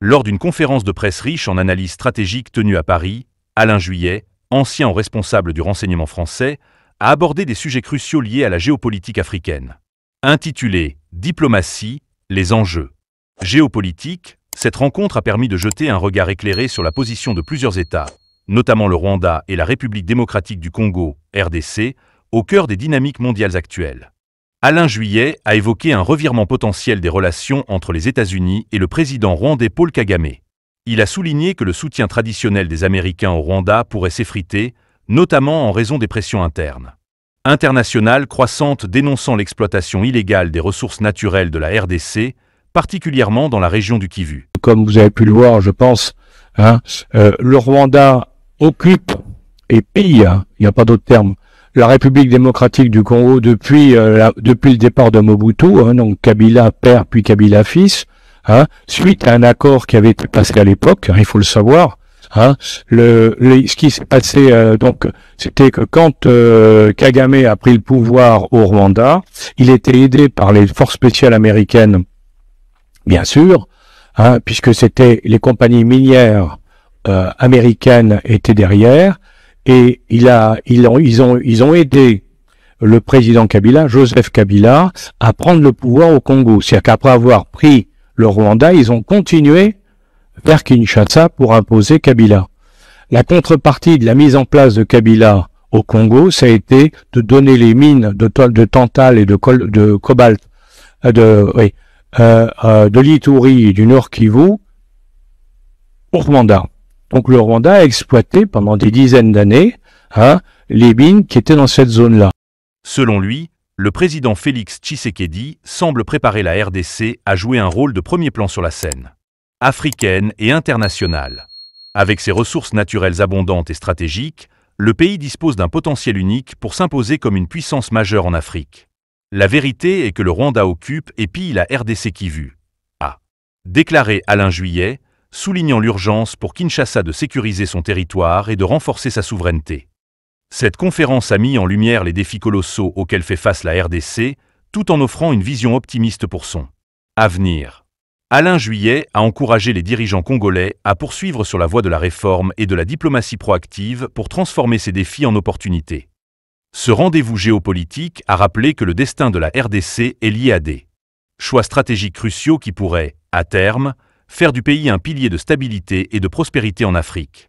Lors d'une conférence de presse riche en analyses stratégiques tenue à Paris, Alain Juillet, ancien responsable du renseignement français, a abordé des sujets cruciaux liés à la géopolitique africaine. Intitulé « Diplomatie, les enjeux ». Géopolitique, cette rencontre a permis de jeter un regard éclairé sur la position de plusieurs États, notamment le Rwanda et la République démocratique du Congo, RDC, au cœur des dynamiques mondiales actuelles. Alain Juillet a évoqué un revirement potentiel des relations entre les États-Unis et le président rwandais Paul Kagame. Il a souligné que le soutien traditionnel des Américains au Rwanda pourrait s'effriter, notamment en raison des pressions internes. Internationales croissantes dénonçant l'exploitation illégale des ressources naturelles de la RDC, particulièrement dans la région du Kivu. Comme vous avez pu le voir, je pense, le Rwanda occupe et pille, il n'y a pas d'autre terme, la République démocratique du Congo depuis le départ de Mobutu, donc Kabila père puis Kabila fils, suite à un accord qui avait été passé à l'époque, il faut le savoir. Ce qui s'est passé, c'était que quand Kagame a pris le pouvoir au Rwanda, il était aidé par les forces spéciales américaines, bien sûr, puisque c'était les compagnies minières américaines étaient derrière, et ils ont aidé le président Kabila, Joseph Kabila, à prendre le pouvoir au Congo. C'est-à-dire qu'après avoir pris le Rwanda, ils ont continué vers Kinshasa pour imposer Kabila. La contrepartie de la mise en place de Kabila au Congo, ça a été de donner les mines de tantal et de cobalt, de l'Ituri et du Nord Kivu au Rwanda. Donc le Rwanda a exploité pendant des dizaines d'années les mines qui étaient dans cette zone-là. Selon lui, le président Félix Tshisekedi semble préparer la RDC à jouer un rôle de premier plan sur la scène africaine et internationale. Avec ses ressources naturelles abondantes et stratégiques, le pays dispose d'un potentiel unique pour s'imposer comme une puissance majeure en Afrique. La vérité est que le Rwanda occupe et pille la RDC Kivu, a déclaré Alain Juillet, soulignant l'urgence pour Kinshasa de sécuriser son territoire et de renforcer sa souveraineté. Cette conférence a mis en lumière les défis colossaux auxquels fait face la RDC, tout en offrant une vision optimiste pour son avenir. Alain Juillet a encouragé les dirigeants congolais à poursuivre sur la voie de la réforme et de la diplomatie proactive pour transformer ces défis en opportunités. Ce rendez-vous géopolitique a rappelé que le destin de la RDC est lié à des choix stratégiques cruciaux qui pourraient, à terme, faire du pays un pilier de stabilité et de prospérité en Afrique.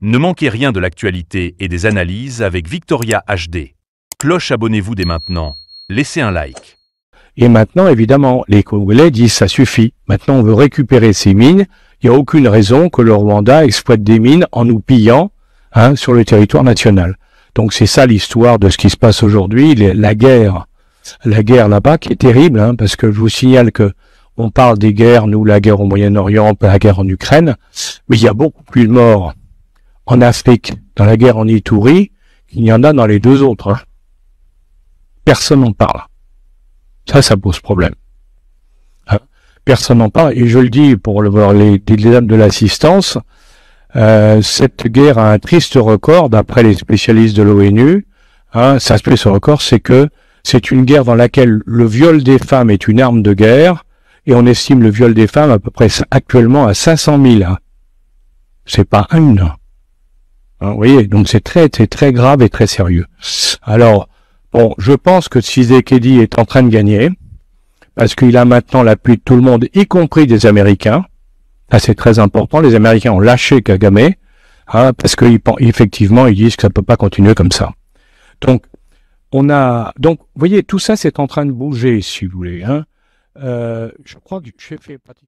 Ne manquez rien de l'actualité et des analyses avec Victoria HD. Cloche, abonnez-vous dès maintenant. Laissez un like. Et maintenant, évidemment, les Congolais disent ça suffit. Maintenant, on veut récupérer ces mines. Il n'y a aucune raison que le Rwanda exploite des mines en nous pillant sur le territoire national. Donc c'est ça l'histoire de ce qui se passe aujourd'hui, la guerre là-bas qui est terrible, parce que je vous signale que on parle des guerres, nous, la guerre au Moyen-Orient, la guerre en Ukraine, mais il y a beaucoup plus de morts en Afrique, dans la guerre en Ituri, qu'il y en a dans les deux autres. Personne n'en parle. Ça pose problème. Personne n'en parle, et je le dis pour les dames de l'assistance, cette guerre a un triste record, d'après les spécialistes de l'ONU. Ce record, c'est que c'est une guerre dans laquelle le viol des femmes est une arme de guerre, et on estime le viol des femmes à peu près actuellement à 500 000. C'est pas une. Vous voyez, donc c'est très grave et très sérieux. Alors, bon, je pense que Tshisekedi est en train de gagner, parce qu'il a maintenant l'appui de tout le monde, y compris des Américains. Ça, c'est très important. Les Américains ont lâché Kagame, parce qu'effectivement, ils disent que ça peut pas continuer comme ça. Donc, vous voyez, tout ça, c'est en train de bouger, si vous voulez. Je crois que j'ai fait pratiquement